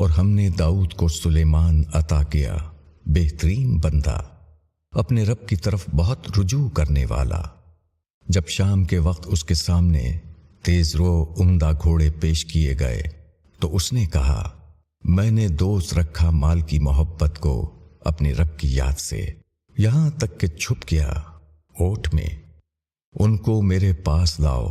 اور ہم نے داؤد کو سلیمان عطا کیا، بہترین بندہ، اپنے رب کی طرف بہت رجوع کرنے والا۔ جب شام کے وقت اس کے سامنے تیز رو عمدہ گھوڑے پیش کیے گئے تو اس نے کہا، میں نے دوست رکھا مال کی محبت کو اپنے رب کی یاد سے، یہاں تک کہ چھپ گیا اوٹ میں۔ ان کو میرے پاس لاؤ۔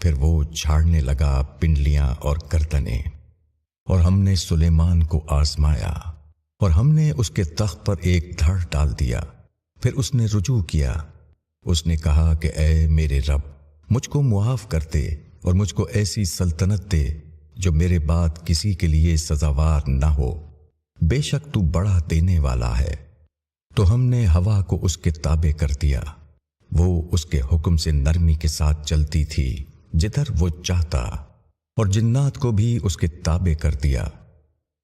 پھر وہ جھاڑنے لگا پنڈلیاں اور گردنیں۔ اور ہم نے سلیمان کو آزمایا اور ہم نے اس کے تخت پر ایک دھڑ ڈال دیا۔ پھر اس نے رجوع کیا، اس نے کہا کہ اے میرے رب، مجھ کو معاف کر دے اور مجھ کو ایسی سلطنت دے جو میرے بعد کسی کے لیے سزاوار نہ ہو، بے شک تو بڑا دینے والا ہے۔ تو ہم نے ہوا کو اس کے تابع کر دیا، وہ اس کے حکم سے نرمی کے ساتھ چلتی تھی جدھر وہ چاہتا، اور جنات کو بھی اس کے تابع کر دیا،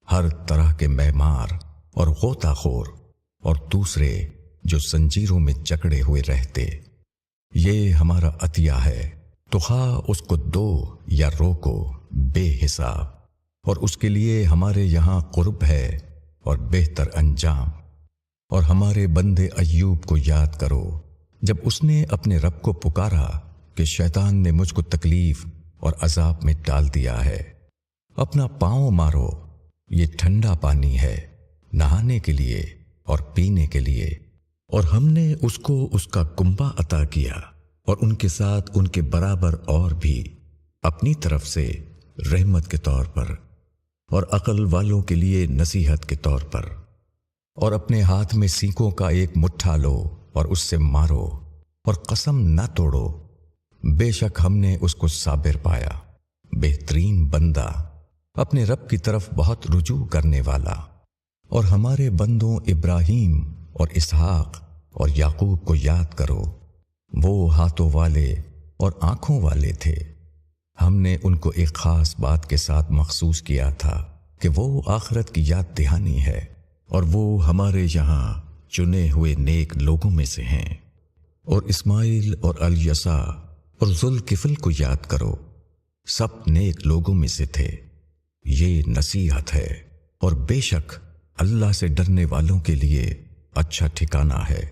ہر طرح کے معمار اور غوطہ خور اور دوسرے جو زنجیروں میں جکڑے ہوئے رہتے۔ یہ ہمارا عطیہ ہے، تو خواہ اس کو دو یا روکو بے حساب، اور اس کے لیے ہمارے یہاں قرب ہے اور بہتر انجام۔ اور ہمارے بندے ایوب کو یاد کرو، جب اس نے اپنے رب کو پکارا کہ شیطان نے مجھ کو تکلیف اور عذاب میں ڈال دیا ہے، اپنا پاؤں مارو، یہ ٹھنڈا پانی ہے نہانے کے لیے اور پینے کے لیے۔ اور ہم نے اس کو اس کا کنبہ عطا کیا اور ان کے ساتھ ان کے برابر اور بھی اپنی طرف سے رحمت کے طور پر اور عقل والوں کے لیے نصیحت کے طور پر۔ اور اپنے ہاتھ میں سینکوں کا ایک مٹھا لو اور اس سے مارو اور قسم نہ توڑو، بے شک ہم نے اس کو صابر پایا، بہترین بندہ، اپنے رب کی طرف بہت رجوع کرنے والا۔ اور ہمارے بندوں ابراہیم اور اسحاق اور یعقوب کو یاد کرو، وہ ہاتھوں والے اور آنکھوں والے تھے۔ ہم نے ان کو ایک خاص بات کے ساتھ مخصوص کیا تھا کہ وہ آخرت کی یاد دہانی ہے، اور وہ ہمارے یہاں چنے ہوئے نیک لوگوں میں سے ہیں۔ اور اسماعیل اور الیسع اور ذوالکفل کو یاد کرو، سب نیک لوگوں میں سے تھے۔ یہ نصیحت ہے، اور بے شک اللہ سے ڈرنے والوں کے لیے اچھا ٹھکانہ ہے۔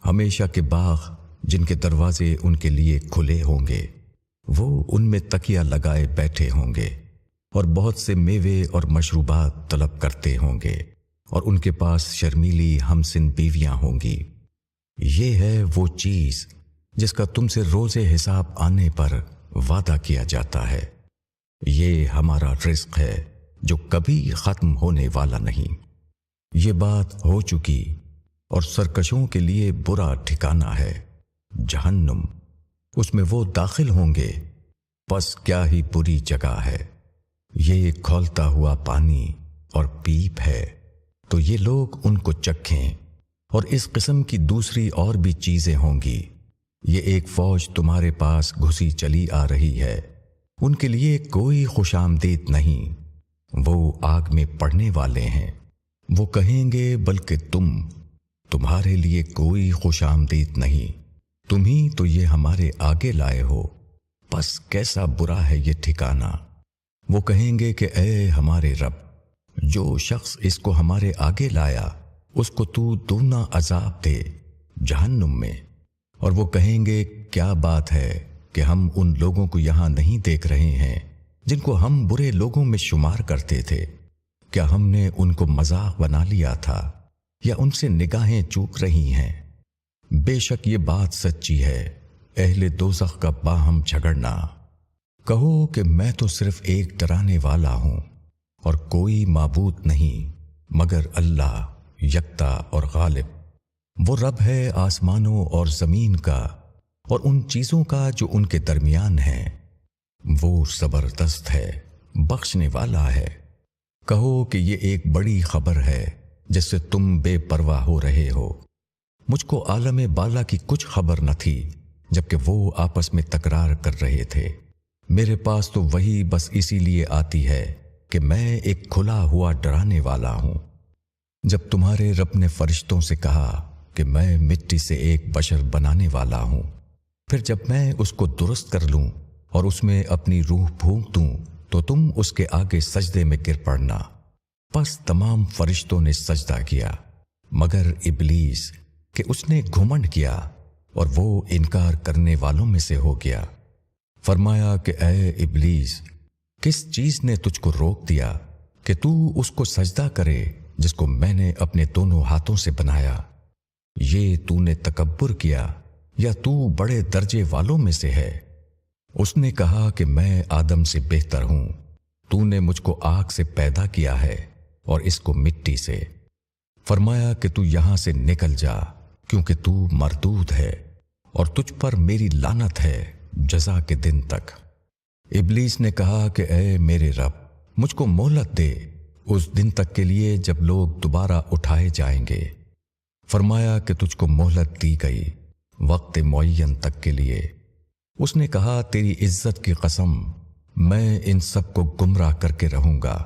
ہمیشہ کے باغ جن کے دروازے ان کے لیے کھلے ہوں گے، وہ ان میں تکیہ لگائے بیٹھے ہوں گے، اور بہت سے میوے اور مشروبات طلب کرتے ہوں گے، اور ان کے پاس شرمیلی ہمسن بیویاں ہوں گی۔ یہ ہے وہ چیز جس کا تم سے روز حساب آنے پر وعدہ کیا جاتا ہے۔ یہ ہمارا رزق ہے جو کبھی ختم ہونے والا نہیں۔ یہ بات ہو چکی، اور سرکشوں کے لیے برا ٹھکانہ ہے جہنم، اس میں وہ داخل ہوں گے، بس کیا ہی بری جگہ ہے۔ یہ کھولتا ہوا پانی اور پیپ ہے، تو یہ لوگ ان کو چکھیں، اور اس قسم کی دوسری اور بھی چیزیں ہوں گی۔ یہ ایک فوج تمہارے پاس گھسی چلی آ رہی ہے، ان کے لیے کوئی خوش آمدید نہیں، وہ آگ میں پڑنے والے ہیں۔ وہ کہیں گے بلکہ تمہارے لیے کوئی خوش آمدید نہیں، تم ہی تو یہ ہمارے آگے لائے ہو، بس کیسا برا ہے یہ ٹھکانہ۔ وہ کہیں گے کہ اے ہمارے رب، جو شخص اس کو ہمارے آگے لایا اس کو تو دونا عذاب دے جہنم میں۔ اور وہ کہیں گے کیا بات ہے کہ ہم ان لوگوں کو یہاں نہیں دیکھ رہے ہیں جن کو ہم برے لوگوں میں شمار کرتے تھے؟ کیا ہم نے ان کو مذاق بنا لیا تھا، یا ان سے نگاہیں چوک رہی ہیں؟ بے شک یہ بات سچی ہے، اہل دوزخ کا باہم جھگڑنا۔ کہو کہ میں تو صرف ایک ڈرانے والا ہوں، اور کوئی معبود نہیں مگر اللہ یکتا اور غالب۔ وہ رب ہے آسمانوں اور زمین کا اور ان چیزوں کا جو ان کے درمیان ہیں، وہ زبردست ہے، بخشنے والا ہے۔ کہو کہ یہ ایک بڑی خبر ہے جس سے تم بے پرواہ ہو رہے ہو۔ مجھ کو عالم بالا کی کچھ خبر نہ تھی جبکہ وہ آپس میں تکرار کر رہے تھے۔ میرے پاس تو وہی بس اسی لیے آتی ہے کہ میں ایک کھلا ہوا ڈرانے والا ہوں۔ جب تمہارے رب نے فرشتوں سے کہا کہ میں مٹی سے ایک بشر بنانے والا ہوں، پھر جب میں اس کو درست کر لوں اور اس میں اپنی روح پھونک دوں تو تم اس کے آگے سجدے میں گر پڑنا۔ پس تمام فرشتوں نے سجدہ کیا مگر ابلیس کہ اس نے گھمنڈ کیا اور وہ انکار کرنے والوں میں سے ہو گیا۔ فرمایا کہ اے ابلیس، کس چیز نے تجھ کو روک دیا کہ تو اس کو سجدہ کرے جس کو میں نے اپنے دونوں ہاتھوں سے بنایا؟ یہ تو نے تکبر کیا یا تو بڑے درجے والوں میں سے ہے؟ اس نے کہا کہ میں آدم سے بہتر ہوں، تو نے مجھ کو آگ سے پیدا کیا ہے اور اس کو مٹی سے۔ فرمایا کہ تو یہاں سے نکل جا کیونکہ تو مردود ہے اور تجھ پر میری لعنت ہے جزا کے دن تک۔ ابلیس نے کہا کہ اے میرے رب، مجھ کو مہلت دے اس دن تک کے لیے جب لوگ دوبارہ اٹھائے جائیں گے۔ فرمایا کہ تجھ کو مہلت دی گئی وقت معین تک کے لیے۔ اس نے کہا تیری عزت کی قسم، میں ان سب کو گمراہ کر کے رہوں گا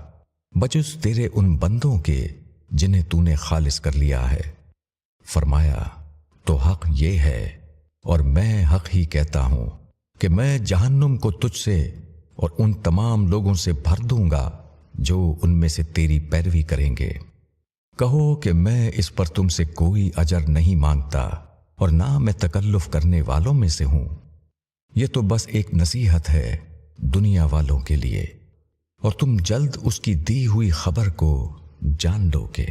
بجز تیرے ان بندوں کے جنہیں تو نے خالص کر لیا ہے۔ فرمایا تو حق یہ ہے اور میں حق ہی کہتا ہوں کہ میں جہنم کو تجھ سے اور ان تمام لوگوں سے بھر دوں گا جو ان میں سے تیری پیروی کریں گے۔ کہو کہ میں اس پر تم سے کوئی اجر نہیں مانگتا اور نہ میں تکلف کرنے والوں میں سے ہوں۔ یہ تو بس ایک نصیحت ہے دنیا والوں کے لیے، اور تم جلد اس کی دی ہوئی خبر کو جان لو گے۔